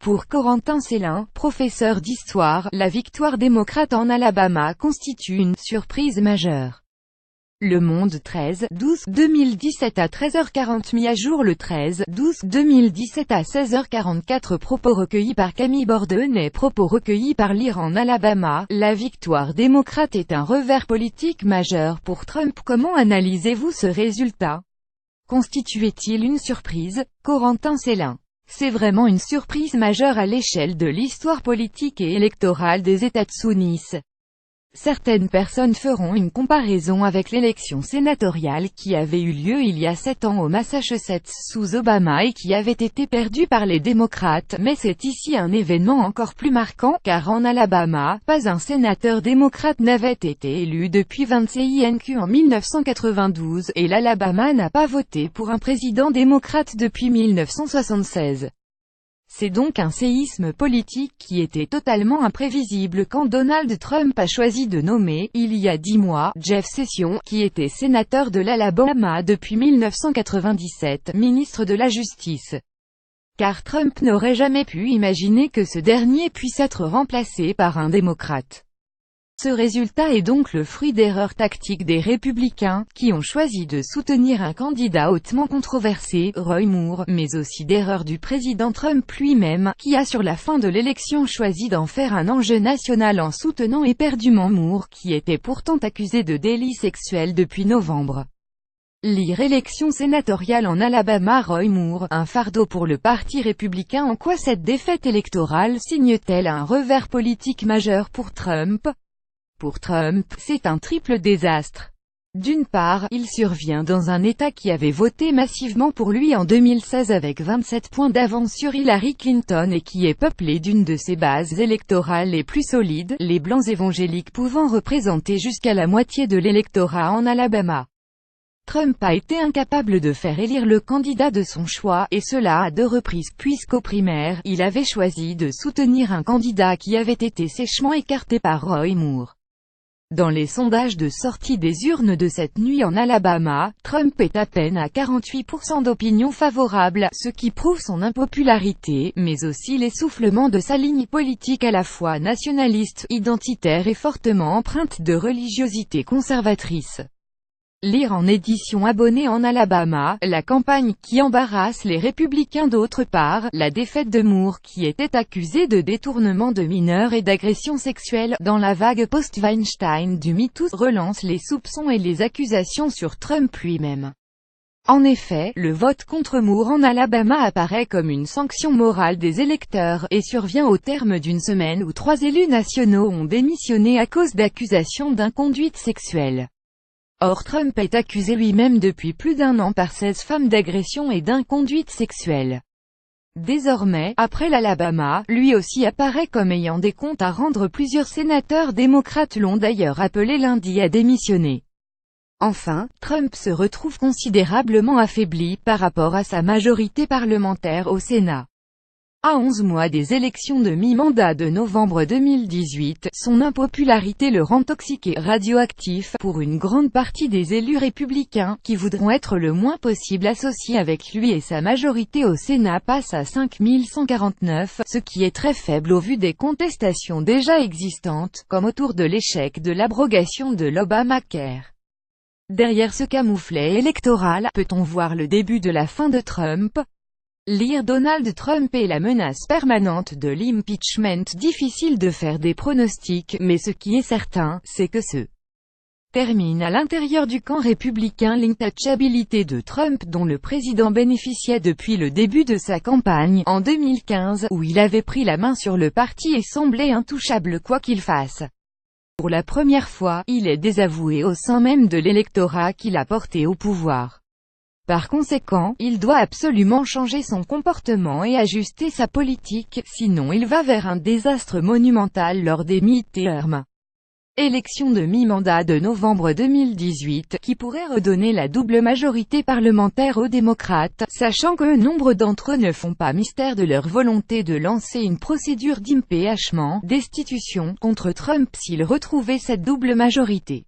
Pour Corentin Célin, professeur d'histoire, la victoire démocrate en Alabama constitue une surprise majeure. Le Monde 13/12/2017 à 13h40 mis à jour le 13/12/2017 à 16h44. Propos recueillis par Camille Bordenay. Propos recueillis par Lire en Alabama. La victoire démocrate est un revers politique majeur pour Trump. Comment analysez-vous ce résultat? Constituait-il une surprise? Corentin Célin. C'est vraiment une surprise majeure à l'échelle de l'histoire politique et électorale des États-Unis. Certaines personnes feront une comparaison avec l'élection sénatoriale qui avait eu lieu il y a 7 ans au Massachusetts sous Obama et qui avait été perdue par les démocrates, mais c'est ici un événement encore plus marquant, car en Alabama, pas un sénateur démocrate n'avait été élu depuis 25 en 1992, et l'Alabama n'a pas voté pour un président démocrate depuis 1976. C'est donc un séisme politique qui était totalement imprévisible quand Donald Trump a choisi de nommer, il y a 10 mois, Jeff Sessions, qui était sénateur de l'Alabama depuis 1997, ministre de la Justice. Car Trump n'aurait jamais pu imaginer que ce dernier puisse être remplacé par un démocrate. Ce résultat est donc le fruit d'erreurs tactiques des républicains, qui ont choisi de soutenir un candidat hautement controversé, Roy Moore, mais aussi d'erreurs du président Trump lui-même, qui a sur la fin de l'élection choisi d'en faire un enjeu national en soutenant éperdument Moore, qui était pourtant accusé de délits sexuels depuis novembre. Lire élection sénatoriale en Alabama. Roy Moore, un fardeau pour le parti républicain. En quoi cette défaite électorale signe-t-elle un revers politique majeur pour Trump? Pour Trump, c'est un triple désastre. D'une part, il survient dans un État qui avait voté massivement pour lui en 2016 avec 27 points d'avance sur Hillary Clinton et qui est peuplé d'une de ses bases électorales les plus solides, les Blancs évangéliques pouvant représenter jusqu'à la moitié de l'électorat en Alabama. Trump a été incapable de faire élire le candidat de son choix, et cela à 2 reprises puisqu'aux primaires, il avait choisi de soutenir un candidat qui avait été sèchement écarté par Roy Moore. Dans les sondages de sortie des urnes de cette nuit en Alabama, Trump est à peine à 48% d'opinion favorable, ce qui prouve son impopularité, mais aussi l'essoufflement de sa ligne politique à la fois nationaliste, identitaire et fortement empreinte de religiosité conservatrice. Lire en édition abonnée en Alabama, la campagne qui embarrasse les républicains. D'autre part, la défaite de Moore qui était accusé de détournement de mineurs et d'agression sexuelle, dans la vague post-Weinstein du MeToo, relance les soupçons et les accusations sur Trump lui-même. En effet, le vote contre Moore en Alabama apparaît comme une sanction morale des électeurs, et survient au terme d'une semaine où 3 élus nationaux ont démissionné à cause d'accusations d'inconduite sexuelle. Or Trump est accusé lui-même depuis plus d'1 an par 16 femmes d'agression et d'inconduite sexuelle. Désormais, après l'Alabama, lui aussi apparaît comme ayant des comptes à rendre. Plusieurs sénateurs démocrates l'ont d'ailleurs appelé lundi à démissionner. Enfin, Trump se retrouve considérablement affaibli par rapport à sa majorité parlementaire au Sénat. À 11 mois des élections de mi-mandat de novembre 2018, son impopularité le rend toxique et radioactif pour une grande partie des élus républicains, qui voudront être le moins possible associés avec lui, et sa majorité au Sénat passe à 5149, ce qui est très faible au vu des contestations déjà existantes, comme autour de l'échec de l'abrogation de l'Obamacare. Derrière ce camouflet électoral, peut-on voir le début de la fin de Trump? Lire Donald Trump et la menace permanente de l'impeachment. Difficile de faire des pronostics, mais ce qui est certain, c'est que se termine à l'intérieur du camp républicain l'intouchabilité de Trump dont le président bénéficiait depuis le début de sa campagne, en 2015, où il avait pris la main sur le parti et semblait intouchable quoi qu'il fasse. Pour la première fois, il est désavoué au sein même de l'électorat qu'il a porté au pouvoir. Par conséquent, il doit absolument changer son comportement et ajuster sa politique, sinon il va vers un désastre monumental lors des midterms. Élection de mi-mandat de novembre 2018, qui pourrait redonner la double majorité parlementaire aux démocrates, sachant que nombre d'entre eux ne font pas mystère de leur volonté de lancer une procédure d'impeachment, destitution, contre Trump s'il retrouvait cette double majorité.